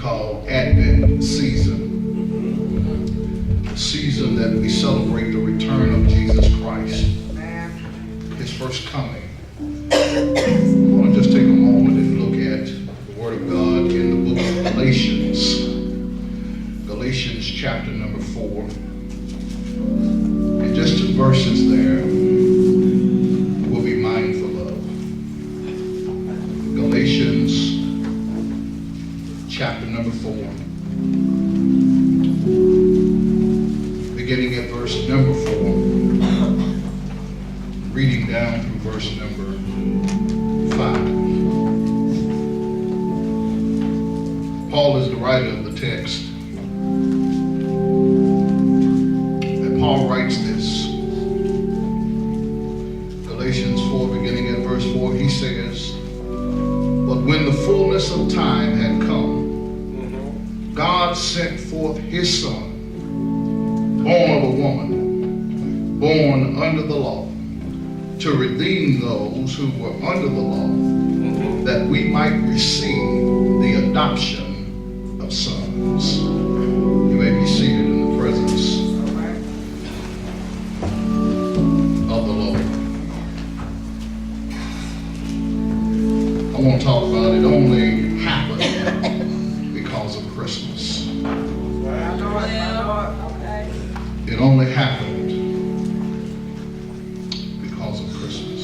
call Advent season, the season that we celebrate the return of Jesus Christ, his first coming. I want to just take a moment and look at the Word of God in the book of Galatians. Galatians chapter number 4. And just two verses there we'll be mindful of. Galatians chapter number 4. Beginning at verse number 4. Reading down through verse number 5. Paul is the writer of the text. And Paul writes this. Galatians 4, beginning at verse 4, he says, "But when the fullness of time had come, God sent forth his Son, born of a woman, born under the law, to redeem those who were under the law, that we might receive the adoption of sons." You may be seated in the presence of the Lord. I want to talk about it only happened because of Christmas. It only happened because of Christmas.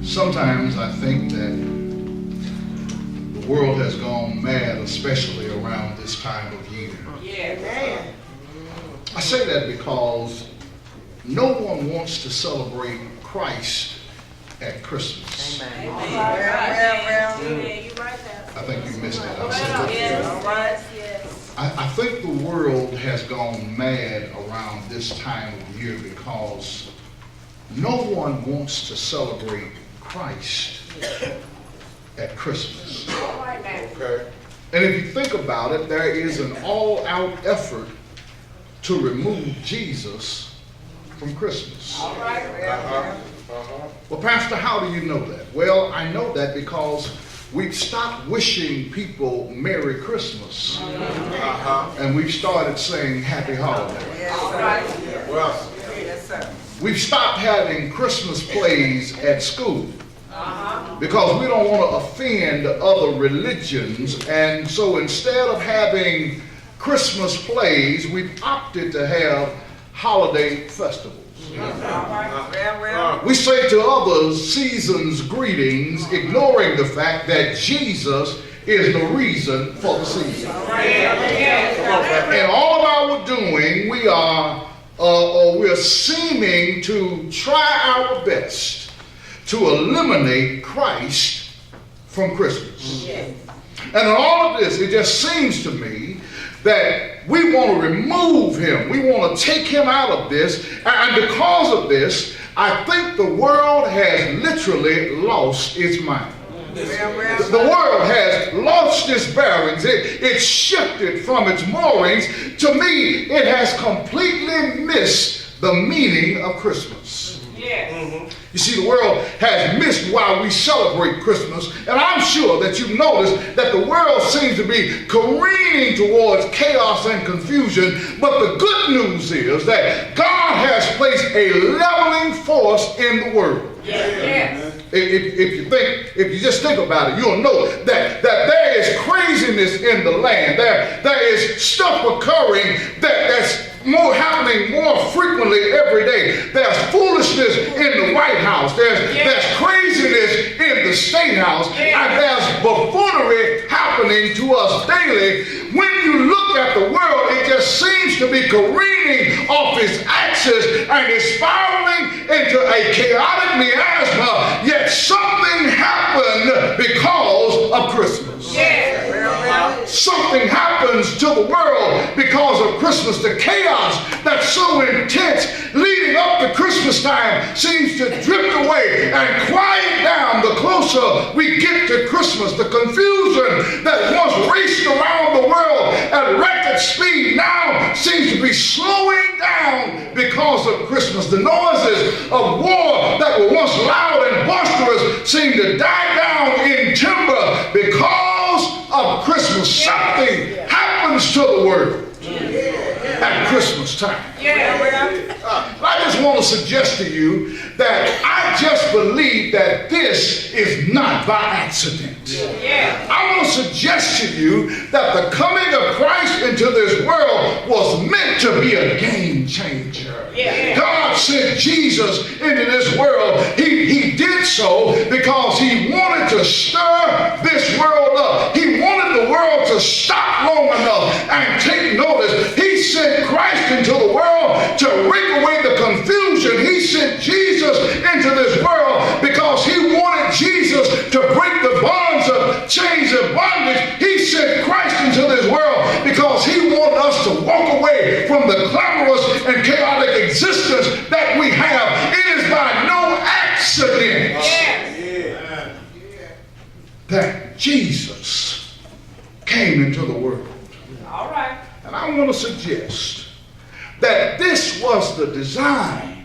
Sometimes I think that the world has gone mad, especially around this time of year. I say that because no one wants to celebrate Christ at Christmas. I think you missed it. I think the world has gone mad around this time of year because no one wants to celebrate Christ at Christmas. And if you think about it, there is an all-out effort to remove Jesus from Christmas. Well, Pastor, how do you know that? Well, I know that because we've stopped wishing people Merry Christmas. And we've started saying Happy Holidays. We've stopped having Christmas plays at school because we don't want to offend other religions. And so instead of having Christmas plays, we've opted to have holiday festivals. We say to others season's greetings, ignoring the fact that Jesus is the reason for the season. In all of our doing, we are we're seeming to try our best to eliminate Christ from Christmas. And in all of this, it just seems to me that we want to remove him. We want to take him out of this. And because of this, I think the world has literally lost its mind. The world has lost its bearings. It shifted from its moorings. To me, it has completely missed the meaning of Christmas. You see, the world has missed why we celebrate Christmas. And I'm sure that you've noticed that the world seems to be careening towards chaos and confusion. But the good news is that God has placed a leveling force in the world. If you just think about it, you'll know that there is craziness in the land. There is stuff occurring that's happening more frequently every day. There's foolishness in the White House. There's craziness in the State House. And there's buffoonery happening to us daily. When you look at the world, it just seems to be careening off its axis and is spiraling into a chaotic miasma. Yet something happened because of Christmas. Something happens to the world because of Christmas. The chaos that's so intense leading up to Christmas time seems to drift away and quiet down the closer we get to Christmas. The confusion that once raced around the world at record speed now seems to be slowing down because of Christmas. The noises of war that were once loud and boisterous seem to die down in timber because Christmas. Something happens to the world at Christmas time. I just want to suggest to you that I just believe that this is not by accident. I want to suggest to you that the coming of Christ into this world was meant to be a game changer. God sent Jesus into this world. He did so because he wanted to stir this world up. He wanted the world to stop long enough and take notice. He sent Christ into the world to rake away the confusion. He sent Jesus into this world because he wanted Jesus to break the bonds of chains of bondage. He sent Christ into this world because he wanted us to walk away from the clamorous and chaotic existence that we have. It is by no accident that Jesus came into the world. All right. And I want to suggest that this was the design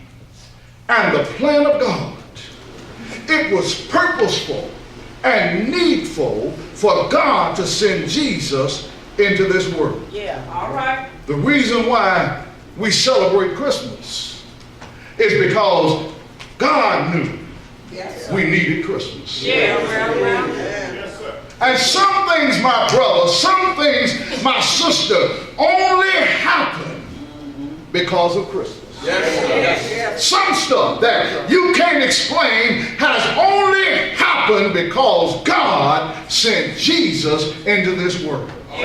and the plan of God. It was purposeful and needful for God to send Jesus into this world. All right. The reason why we celebrate Christmas is because God knew we needed Christmas. And some things, my brother, some things, my sister, only happen because of Christmas. Some stuff that you can't explain has only happened because God sent Jesus into this world. I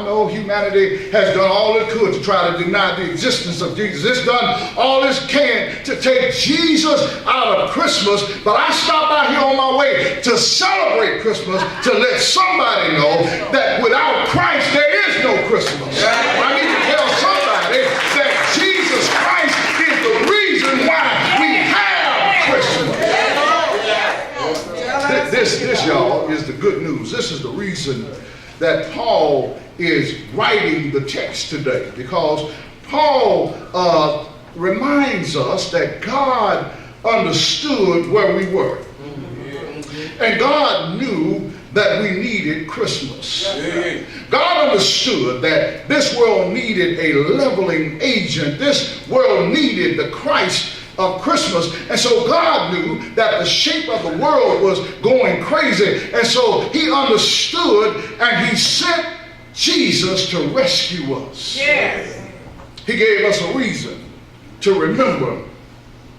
know humanity has done all it could to try to deny the existence of Jesus. It's done all it can to take Jesus out of Christmas, but I stopped out here on my way to celebrate Christmas to let somebody know that without Christ there is no Christmas. I need to tell somebody that Jesus Christ is the reason why we have Christmas. This, y'all, is the good news. This is the reason that Paul is writing the text today, because Paul reminds us that God understood where we were. And God knew that we needed Christmas. God understood that this world needed a leveling agent. This world needed the Christ of Christmas. And so God knew that the shape of the world was going crazy. And so he understood and he sent Jesus to rescue us. He gave us a reason to remember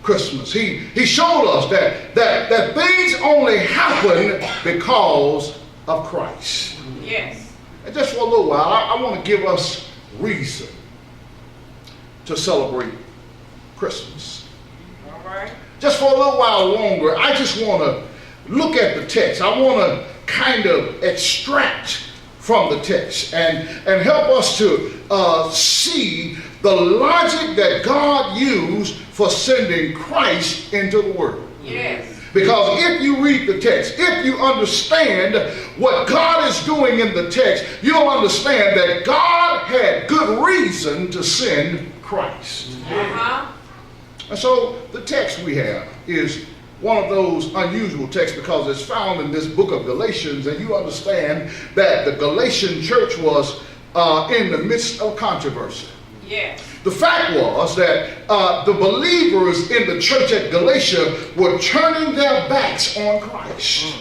Christmas. He showed us that things only happen because of Christ. And just for a little while, I want to give us reason to celebrate Christmas. Just for a little while longer, I just want to look at the text. I want to kind of extract from the text and help us to see the logic that God used for sending Christ into the world. Because if you read the text, if you understand what God is doing in the text, you'll understand that God had good reason to send Christ. And so the text we have is one of those unusual texts because it's found in this book of Galatians, and you understand that the Galatian church was in the midst of controversy. The fact was that the believers in the church at Galatia were turning their backs on Christ.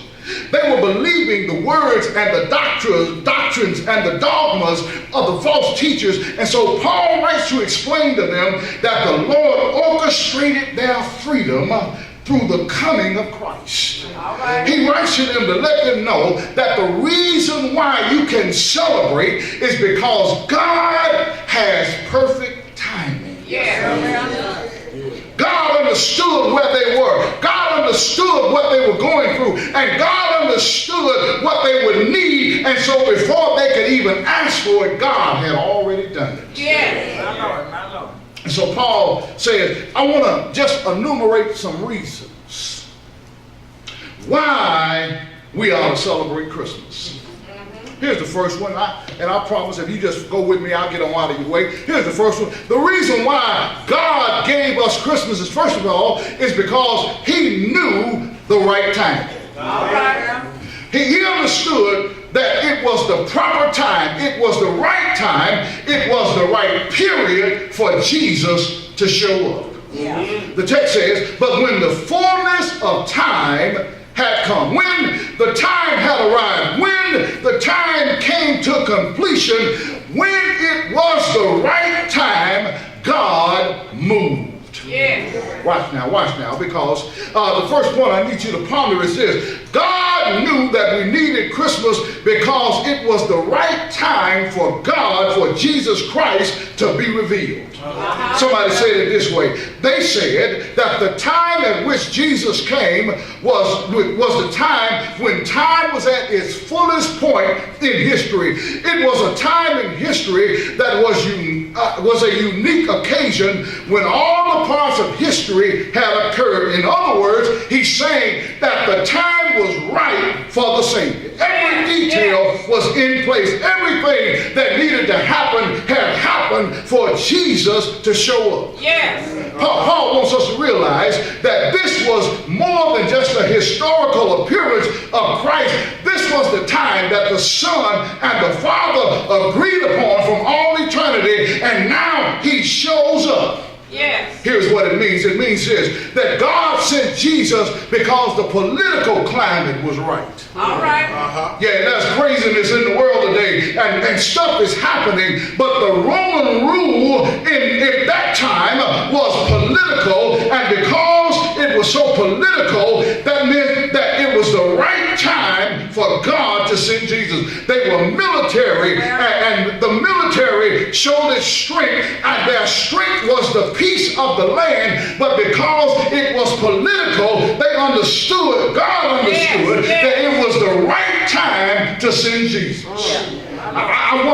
They were believing the words and the doctrines and the dogmas of the false teachers. And so Paul writes to explain to them that the Lord orchestrated their freedom through the coming of Christ. He writes to them to let them know that the reason why you can celebrate is because God has perfect timing. God understood where they were. God understood what they were going through. And God understood what they would need. And so before they could even ask for it, God had already done it. My Lord. And so Paul says, I want to just enumerate some reasons why we ought to celebrate Christmas. Here's the first one, and I promise if you just go with me, I'll get on out of your way. Here's the first one. The reason why God gave us Christmas is, first of all, is because he knew the right time. He understood that it was the proper time, it was the right time, it was the right period for Jesus to show up. The text says, but when the fullness of time had come, when the time had arrived, when the time came to completion, when it was the right time, God moved. Watch now, because the first point I need you to ponder is this. God knew that we needed Christmas because it was the right time for God, for Jesus Christ to be revealed. Somebody said it this way. They said that the time at which Jesus came was the time when time was at its fullest point in history. It was a time in history that was a unique occasion when all the parts of history had occurred. In other words, he's saying that the time was right for the Savior. Every detail was in place. Everything that needed to happen had happened for Jesus to show up. Paul wants us to realize that this was more than just a historical appearance of Christ. This was the time that the Son and the Father agreed upon from all eternity, and now he shows up. Here's what it means. It means this, that God sent Jesus because the political climate was right. Yeah, there's craziness in the world today, and stuff is happening, but the Roman rule in that time was political, and because it was so political, that meant that it was the right time for God to send Jesus. They were military, and the military showed its strength, and their strength was the peace of the land, but because it was political, they understood, God understood, that it was the right time to send Jesus. I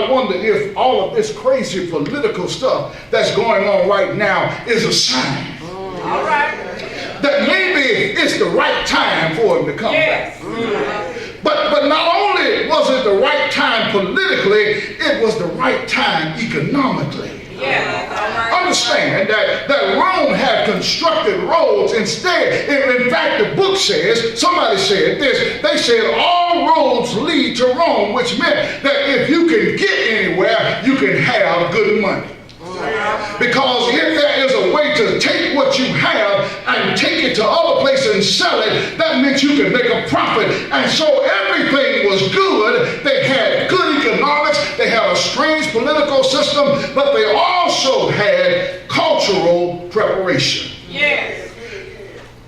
wonder if all of this crazy political stuff that's going on right now is a sign that maybe it's the right time for him to come back. But not only was it the right time politically, it was the right time economically. Understand that Rome had constructed roads instead. In fact, the book says, somebody said this, they said all roads lead to Rome, which meant that if you can get anywhere, you can have good money. Because if there is a way to take what you have and take it to other places and sell it, that meant you could make a profit. And so everything was good. They had good economics. They had a strange political system, but they also had cultural preparation.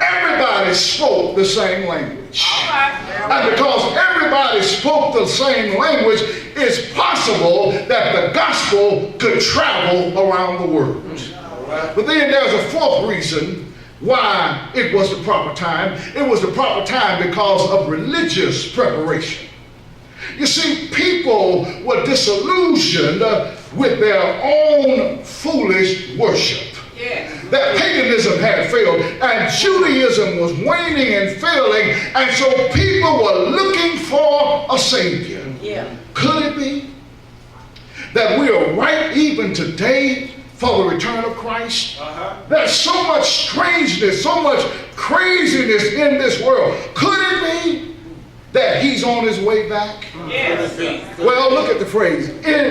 Everybody spoke the same language. And because everybody spoke the same language, it's possible that the gospel could travel around the world. But then there's a fourth reason why it was the proper time. It was the proper time because of religious preparation. You see, people were disillusioned with their own foolish worship. That paganism had failed, and Judaism was waning and failing, and so people were looking for a Savior. Could it be that we are right even today for the return of Christ? There's so much strangeness, so much craziness in this world. Could it be that he's on his way back? Well, look at the phrase.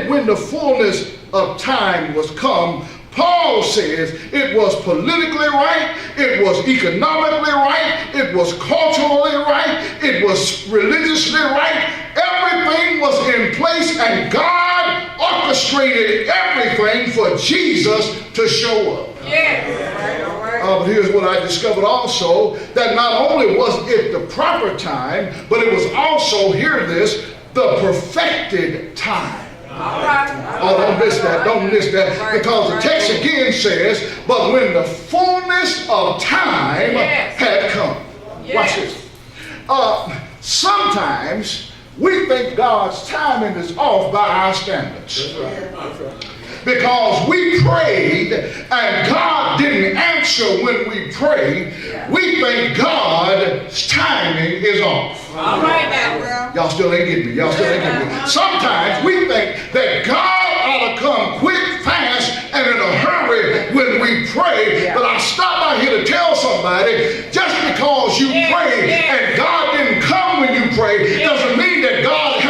When the fullness of time was come, Paul says it was politically right, it was economically right, it was culturally right, it was religiously right. Everything was in place, and God orchestrated everything for Jesus to show up. But here's what I discovered also, that not only was it the proper time, but it was also, hear this, the perfected time. Oh, don't miss that, because the text again says, but when the fullness of time had come. Watch this. Sometimes we think God's timing is off by our standards. Because we prayed and God didn't answer when we prayed, we think God's timing is off. All right now. Y'all still ain't getting me. Sometimes we think that God ought to come quick, fast, and in a hurry when we pray. But I stopped by here to tell somebody, just because you prayed and God didn't come when you prayed, doesn't mean that God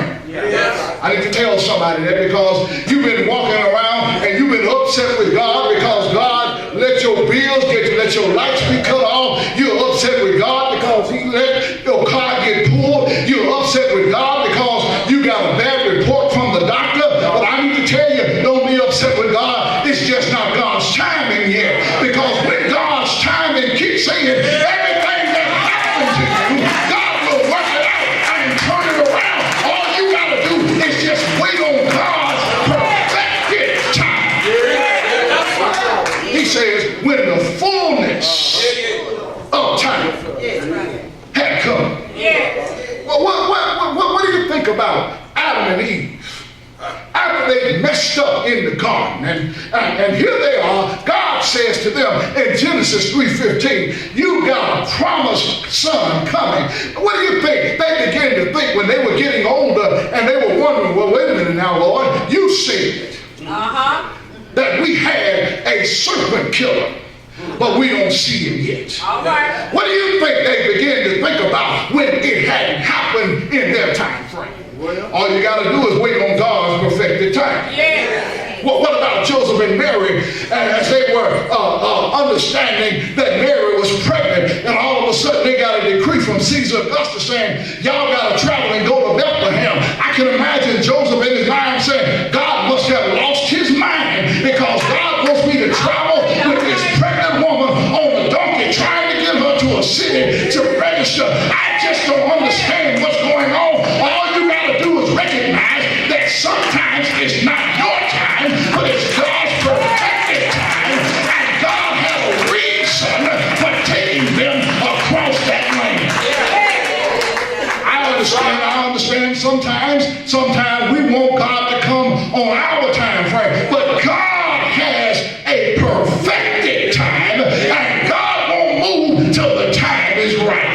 friend. Yes. I need to tell somebody that because you've been walking around and you've been upset with God because God let your bills let your lights be cut off. You're upset with God because He let your car get pulled. You're upset with God because you got a bad report from the doctor. But I need to tell you, don't be upset with God. It's just not God's timing yet. Because when God's timing keeps saying everything that happens to you, God will work it out and turn it around. All you got to do is just wait on God's perfected time. He says, when the fullness of time had come. Well, what do you think about Adam and Eve? After they messed up in the garden, and here they are, God says to them in Genesis 3:15, you got a promised son coming. What do you think? They began to think when they were getting older and they were wondering, well, wait a minute now, Lord, you said that we had a serpent killer, but we don't see him yet. All right. What do you think they began to think about when it hadn't happened in their time frame? All you got to do is wait on God's perfected time. Yeah. Well, what about Joseph and Mary as they were understanding that Mary was pregnant, and all of a sudden they got a decree from Caesar Augustus saying, y'all got to travel and go to Bethlehem. I can imagine Joseph in his mind saying, God must have lost his mind because God wants me to travel with this pregnant woman on a donkey trying to get her to a city to register. I just don't understand what's going on. All you got to do is recognize that sometimes it's not your time, but it's God's perfected time, and God has a reason for taking them across that land. I understand sometimes we want God to come on our time frame, but God has a perfected time, and God won't move till the time is right.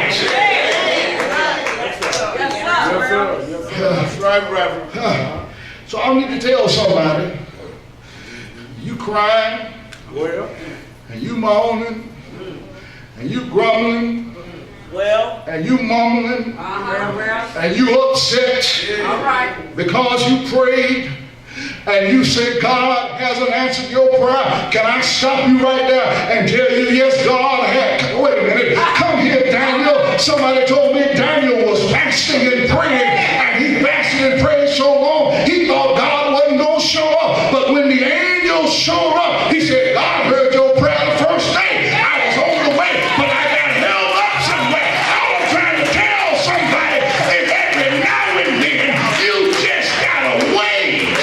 That's right, Reverend. So I need to tell somebody, you crying, Well, and you moaning, and you grumbling, and you mumbling, and you upset All right. because you prayed, and you said God hasn't answered your prayer. Can I stop you right there and tell you, yes, God had. Wait a minute. Come here, Daniel. Somebody told me Daniel was fasting and praying, and he fasted and prayed so long, he thought God wasn't going to show up. But when the angel showed up, he said, God heard your prayer the first day. I was on the way, but I got held up somewhere. All I'm trying to tell somebody is every now and then, you just got to wait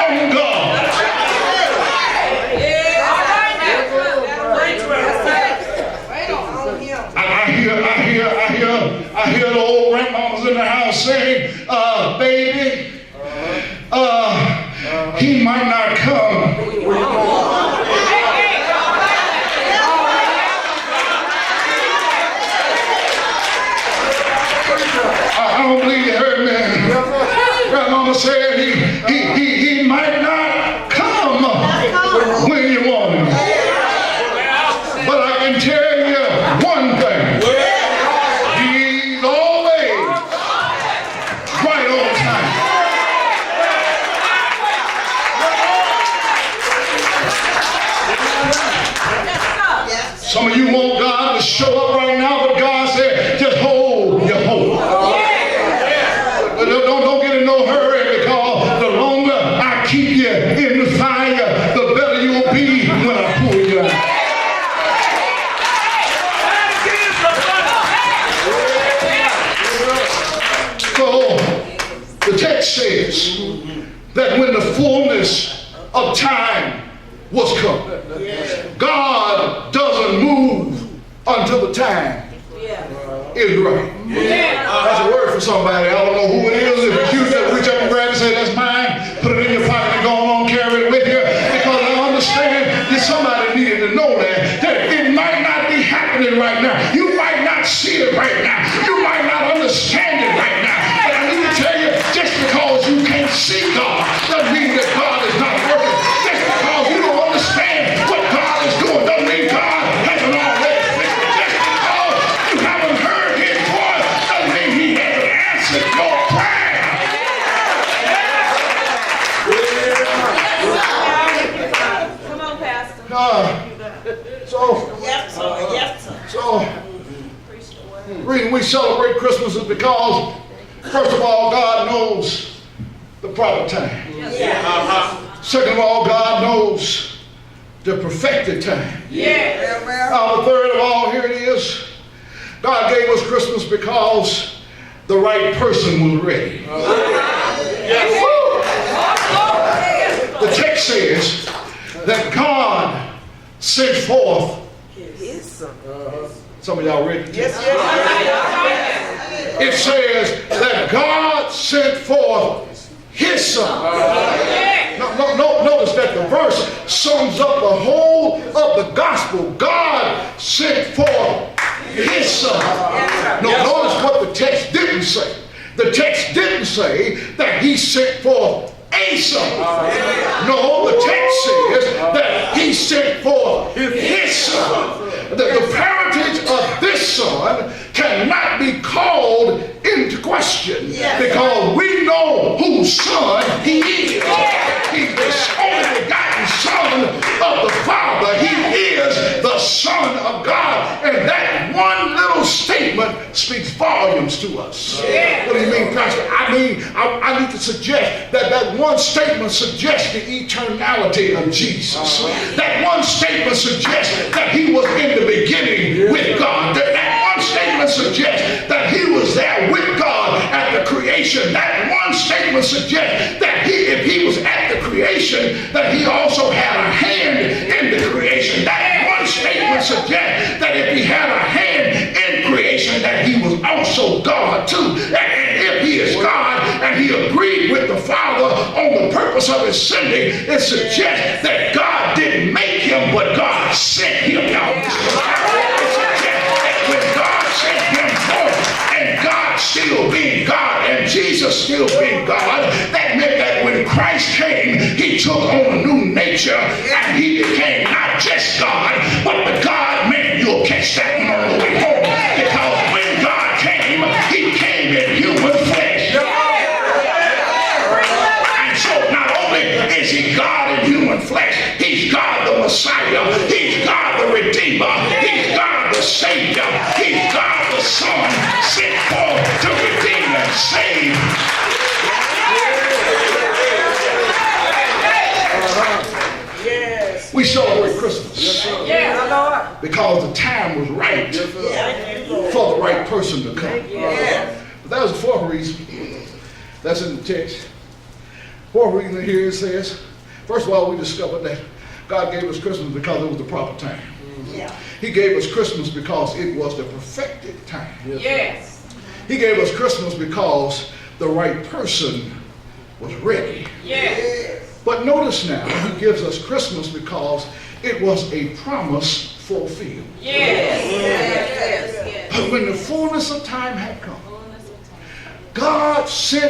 on God. I hear the old grandmamas in the house saying, baby, he might not come. I don't believe you heard me. Grandmama said he might not come when you want him. But I can tell you one thing. He's always right on time. Some of you want God to show up right now, but God said, just hold your hope. Don't get in no hurry, because the longer I keep you in the fire, the better you'll be when I pull you out. So the text says that when the fullness of time was come, God doesn't move until the time is right. That's a word for somebody. I don't know who it is. If it's you, just reach up and grab it and say, that's mine. Put it in your pocket and go on, carry it with you. Because I understand that somebody needed to know that it might not be happening right now. You might not see it right now. You might not understand it right now. But I need to tell you, just because you can't see God doesn't mean that God is not working. Just because you don't understand what God is doing doesn't mean God hasn't already fixed it. Just because you haven't heard His voice doesn't mean He hasn't we celebrate Christmas is because, first of all, God knows the proper time. Second of all, God knows the perfected time. The third of all, here it is. God gave us Christmas because the right person was ready. The text says that God sent forth his son. Some of y'all read it. It says that God sent forth his son. Notice that the verse sums up the whole of the gospel. God sent forth his son. Notice what the text didn't say. The text didn't say that he sent forth a son. No, the text says that he sent forth his son. The parentage of this son cannot be called into question because we know whose son he is. He's the only begotten son of the Father. He is the Son of God. And that one little statement speaks volumes to us. What do you mean, Pastor? I need to suggest that that one statement suggests the eternality of Jesus. That one statement suggests that he was in the beginning with God. That one statement suggests that he was there with God at the creation. That one statement suggests that if he was at the creation, that he also had a hand in the creation. That one statement suggests that if he had a hand in creation, that he was also God too. And if he is God and he agreed with the Father on the purpose of his sending, it suggests that God didn't make him, but God sent him out. It suggests that when God sent him forth, and God still being God and Jesus still being God, that meant that when Christ came, he took on a new nature and he became not just God, but the God man. You'll catch that one on the way home. Because when God came, he came in human flesh. And so not only is he God in human flesh, he's God the Messiah, he's God the Redeemer, he's God the Savior, he's God the Son, sent forth to redeem and save. We celebrate Christmas because the time was right for the right person to come. But that was the fourth reason. That's in the text. Fourth reason here it says, first of all, we discovered that God gave us Christmas because it was the proper time. He gave us Christmas because it was the perfected time. He gave us Christmas because the right person was ready. But notice now, he gives us Christmas because it was a promise fulfilled. But when the fullness of time had come, God sent